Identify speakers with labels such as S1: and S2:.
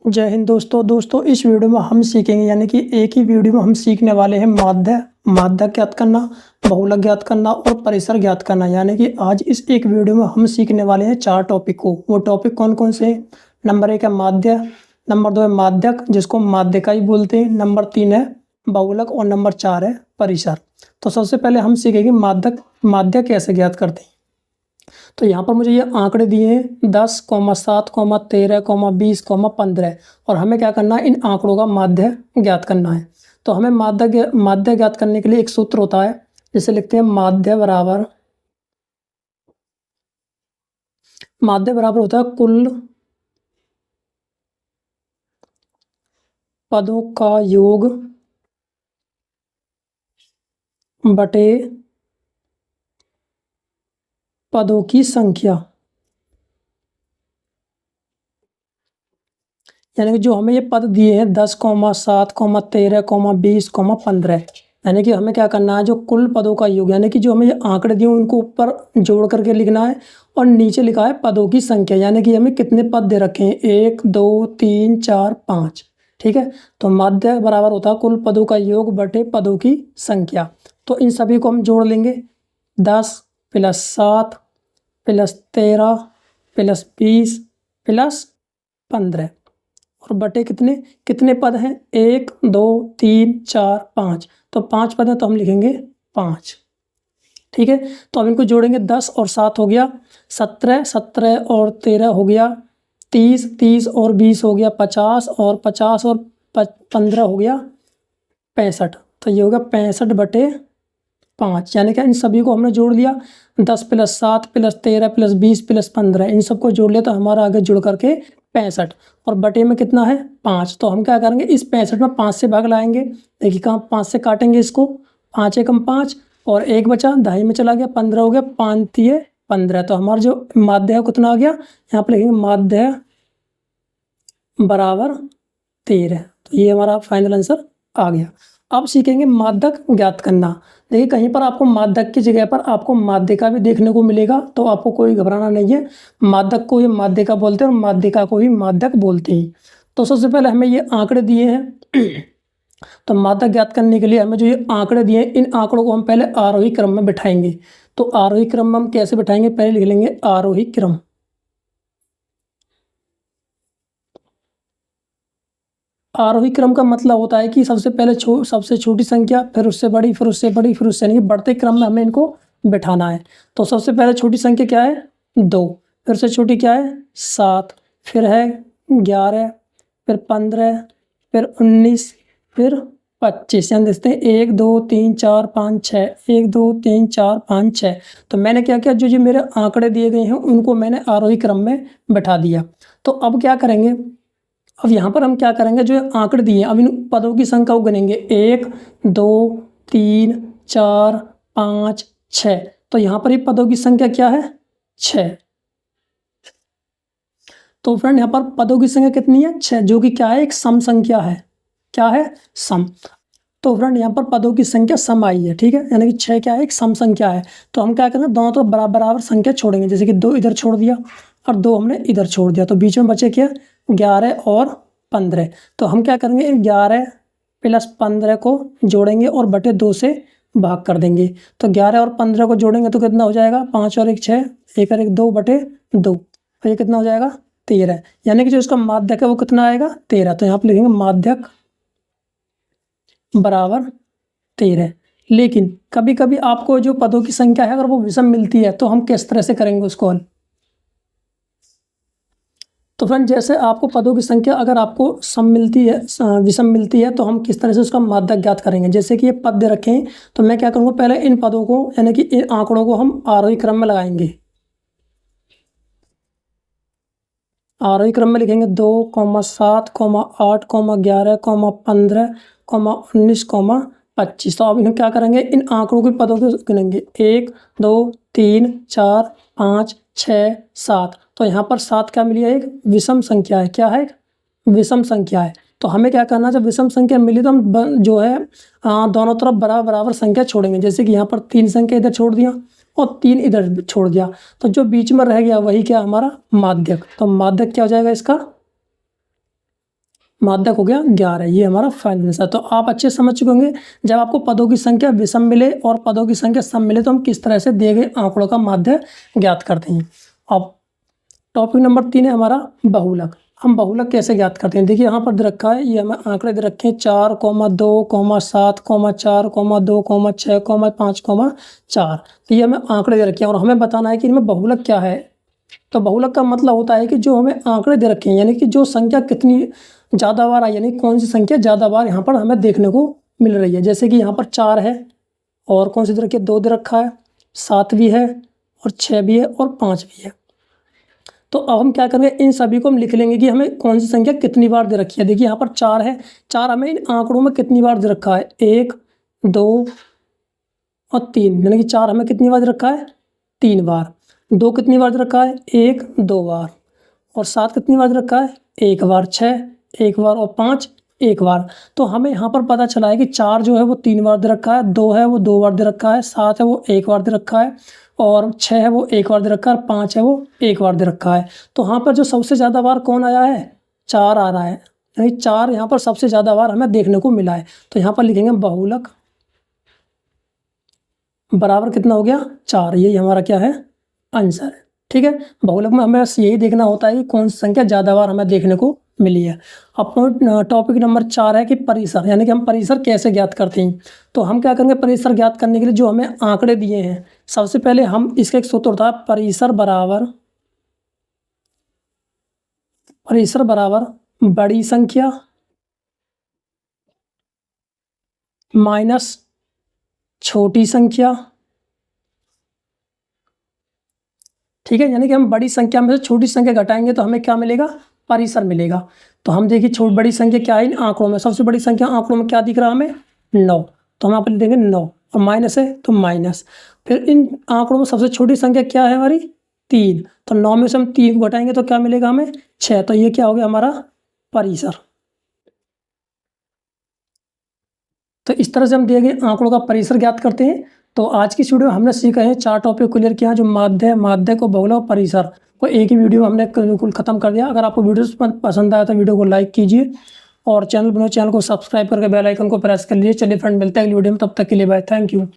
S1: जय हिंद दोस्तों इस वीडियो में हम सीखेंगे यानी कि एक ही वीडियो में हम सीखने वाले हैं माध्य ज्ञात करना, बहुलक ज्ञात करना और परिसर ज्ञात करना। यानी कि आज इस एक वीडियो में हम सीखने वाले हैं 4 टॉपिक को। वो टॉपिक कौन कौन से हैं? नंबर 1 है माध्य, नंबर 2 है माध्यक जिसको माध्यिका ही बोलते हैं, नंबर 3 है बहुलक और नंबर 4 है परिसर। तो सबसे पहले हम सीखेंगे माध्य कैसे ज्ञात करते हैं। तो यहाँ पर मुझे ये आंकड़े दिए हैं 10, 7, 13, 20, 15 और हमें क्या करना है, इन आंकड़ों का माध्य ज्ञात करना है। तो हमें माध्य ज्ञात करने के लिए एक सूत्र होता है जिसे लिखते हैं माध्य बराबर होता है कुल पदों का योग बटे पदों की संख्या। यानी कि जो हमें ये पद दिए हैं 10, 7, 13, 20, 15, यानी कि हमें क्या करना है, जो कुल पदों का योग यानी कि जो हमें ये आंकड़े दिए उनको ऊपर जोड़ करके लिखना है और नीचे लिखा है पदों की संख्या। यानी कि हमें कितने पद दे रखे हैं, 1, 2, 3, 4, 5। ठीक है, तो माध्य बराबर होता है कुल पदों का योग बटे पदों की संख्या। तो इन सभी को हम जोड़ लेंगे, 10 + 7 + 13 + 20 + 15 और बटे कितने पद हैं, 1, 2, 3, 4, 5। तो 5 पद हैं तो हम लिखेंगे 5। ठीक है, तो अब इनको जोड़ेंगे, 10 और 7 हो गया 17, 17 और 13 हो गया 30, 30 और 20 हो गया 50 और 50 और 15 हो गया 65। तो ये होगा 65 बटे 5। यानी कि इन सभी को हमने जोड़ लिया, 10 + 7 + 13 + 20 + 15 इन सबको जोड़ लिया तो हमारा आगे जुड़ करके 65 और बटे में कितना है 5। तो हम क्या करेंगे, इस 65 में 5 से भाग लाएंगे। देखिए कहाँ 5 से काटेंगे इसको, 5 एकम 5 और 1 बचा, 2.5 में चला गया, 15 हो गया, 5 तिये 15। तो हमारा जो माध्य है कितना आ गया, यहाँ पर लिखेंगे माध्य बराबर 13। तो ये हमारा फाइनल आंसर आ गया। अब सीखेंगे माध्यक ज्ञात करना। देखिए कहीं पर आपको माध्यक की जगह पर आपको माध्यिका भी देखने को मिलेगा, तो आपको कोई घबराना नहीं है। माध्यक को ही माध्यिका बोलते हैं और माध्यिका को ही माध्यक बोलते हैं। तो सबसे पहले हमें ये आंकड़े दिए हैं तो माध्यक ज्ञात करने के लिए हमें जो ये आंकड़े दिए हैं, इन आंकड़ों को हम पहले आरोही क्रम में बिठाएंगे। तो आरोही क्रम में हम कैसे बिठाएंगे, पहले लिख लेंगे आरोही क्रम। आरोही क्रम का मतलब होता है कि सबसे पहले सबसे छोटी संख्या, फिर उससे बड़ी, फिर उससे बड़ी, फिर उससे नहीं, बढ़ते क्रम में हमें इनको बिठाना है। तो सबसे पहले छोटी संख्या क्या है, 2, फिर से छोटी क्या है 7, फिर है 11, फिर 15, फिर 19, फिर 25। यानी देखते हैं 1, 2, 3, 4, 5, 6, 1, 2, 3, 4, 5, 6। तो मैंने क्या किया, जो मेरे आंकड़े दिए गए हैं उनको मैंने आरोही क्रम में बैठा दिया। तो अब क्या करेंगे, अब यहाँ पर हम क्या करेंगे, जो आंकड़े दिए हैं अब इन पदों की संख्या को गिनेंगे, 1, 2, 3, 4, 5, 6। तो यहाँ पर ये पदों की संख्या क्या है 6। तो फ्रेंड यहाँ पर पदों की संख्या कितनी है 6, जो कि क्या है, एक सम संख्या है। क्या है, सम। तो फ्रेंड यहाँ पर पदों की संख्या सम आई है। ठीक है, यानी कि 6 क्या है, एक सम संख्या है। तो हम क्या करेंगे, दोनों तरफ बराबर बराबर संख्या छोड़ेंगे। जैसे कि 2 इधर छोड़ दिया और 2 हमने इधर छोड़ दिया, तो बीच में बचे क्या 11 और 15। तो हम क्या करेंगे, 11 + 15 को जोड़ेंगे और बटे 2 से भाग कर देंगे। तो 11 और 15 को जोड़ेंगे तो कितना हो जाएगा, 5 और 1 6, 1 और 1 2 बटे 2। तो ये कितना हो जाएगा 13। यानी कि जो इसका माध्यक है वो कितना आएगा 13। तो यहाँ पर लिखेंगे माध्यक बराबर 13। लेकिन कभी कभी आपको जो पदों की संख्या है अगर वो विषम मिलती है तो हम किस तरह से करेंगे उसको हल। तो फ्रेंड जैसे आपको पदों की संख्या अगर आपको सम मिलती है, विषम मिलती है, तो हम किस तरह से उसका माध्यक ज्ञात करेंगे। जैसे कि ये पद दे रखे हैं तो मैं क्या करूँगा, पहले इन पदों को यानी कि इन आंकड़ों को हम आरोही क्रम में लगाएंगे। आरोही क्रम में लिखेंगे 2, 7, 8, 11, 15, 19, 25। तो अब इन्हें क्या करेंगे, इन आंकड़ों के पदों को गिनेंगे, 1, 2, 3, 4, 5, 6, 7। तो यहाँ पर 7 क्या मिली है, एक विषम संख्या है। क्या है, एक विषम संख्या है। तो हमें क्या करना है, जब विषम संख्या मिली तो हम जो है दोनों तरफ बराबर बराबर संख्या छोड़ेंगे। जैसे कि यहाँ पर 3 संख्या इधर छोड़ दिया और 3 इधर छोड़ दिया, तो जो बीच में रह गया वही क्या हमारा माध्यक। तो माध्यक क्या हो जाएगा इसका, माध्यक हो गया 11, ये हमारा फाइनल आंसर। तो आप अच्छे समझ चुके होंगे जब आपको पदों की संख्या विषम मिले और पदों की संख्या सम मिले तो हम किस तरह से दिए गए आंकड़ों का माध्य ज्ञात करते हैं। अब टॉपिक नंबर 3 है हमारा बहुलक। हम बहुलक कैसे ज्ञात करते हैं, देखिए यहाँ पर दे रखा है, ये हमें आंकड़े दे रखे हैं 4, 2, 7, 4, 2, 6, 5, 4। तो ये हमें आंकड़े दे रखे हैं और हमें बताना है कि इनमें बहुलक क्या है। तो बहुलक का मतलब होता है कि जो हमें आंकड़े दे रखे हैं, यानी कि जो संख्या कितनी ज़्यादा बार आई, यानी कौन सी संख्या ज़्यादा बार यहाँ पर हमें देखने को मिल रही है। जैसे कि यहाँ पर 4 है और कौन सी दे रखी है, 2 दे रखा है, 7 भी है और 6 भी है और 5 भी है। तो अब हम क्या करेंगे, इन सभी को हम लिख लेंगे कि हमें कौन सी संख्या कितनी बार दे रखी है। देखिए यहाँ पर 4 है, 4 हमें इन आंकड़ों में कितनी बार दे रखा है, 1, 2 और 3, यानी कि 4 हमें कितनी बार दे रखा है, 3 बार। 2 कितनी बार दे रखा है, 1, 2 बार। और 7 कितनी बार दे रखा है, 1 बार। 6 1 बार और 5 1 बार। तो हमें यहाँ पर पता चला है कि 4 जो है वो 3 बार दे रखा है, 2 है वो 2 बार दे रखा है, 7 है वो 1 बार दे रखा है और 6 है वो 1 बार दे रखा है और 5 है वो 1 बार दे रखा है। तो यहाँ पर जो सबसे ज़्यादा बार कौन आया है, 4 आ रहा है, यानी 4 यहाँ पर सबसे ज़्यादा बार हमें देखने को मिला है। तो यहाँ पर लिखेंगे बहुलक बराबर कितना हो गया, 4। यही हमारा क्या है, आंसर है। ठीक है, बहुलक में हमें बस यही देखना होता है कि कौन सी संख्या ज़्यादा बार हमें देखने को मिली है। अब टॉपिक नंबर 4 है कि परिसर, यानी कि हम परिसर कैसे ज्ञात करते हैं। तो हम क्या करेंगे, परिसर ज्ञात करने के लिए जो हमें आंकड़े दिए हैं, सबसे पहले हम इसका एक सूत्र होता है, परिसर बराबर बड़ी संख्या माइनस छोटी संख्या। ठीक है, यानी कि हम बड़ी संख्या में से छोटी संख्या घटाएंगे तो हमें क्या मिलेगा, परिसर मिलेगा। तो हम देखिए बड़ी संख्या क्या है इन आंकड़ों में, सबसे बड़ी संख्या आंकड़ों में क्या दिख रहा है हमें, 9। तो हम यहाँ पर लिख देंगे 9 और माइनस है तो माइनस। फिर इन आंकड़ों में सबसे छोटी संख्या क्या है हमारी, 3। तो 9 में से हम 3 को घटाएंगे तो क्या मिलेगा हमें, 6। तो ये क्या हो गया हमारा परिसर। तो इस तरह से हम दिए गए आंकड़ों का परिसर ज्ञात करते हैं। तो आज की इस वीडियो में हमने सीखा है 4 टॉपिक क्लियर किया, जो माध्य को बहुलक और परिसर को एक ही वीडियो में हमने बिल्कुल खत्म कर दिया। अगर आपको वीडियो पसंद आया तो वीडियो को लाइक कीजिए और चैनल को सब्सक्राइब करके बेल आइकन को प्रेस कर लीजिए। चलिए फ्रेंड, मिलते हैं अगली वीडियो में, तब तक के लिए बाय, थैंक यू।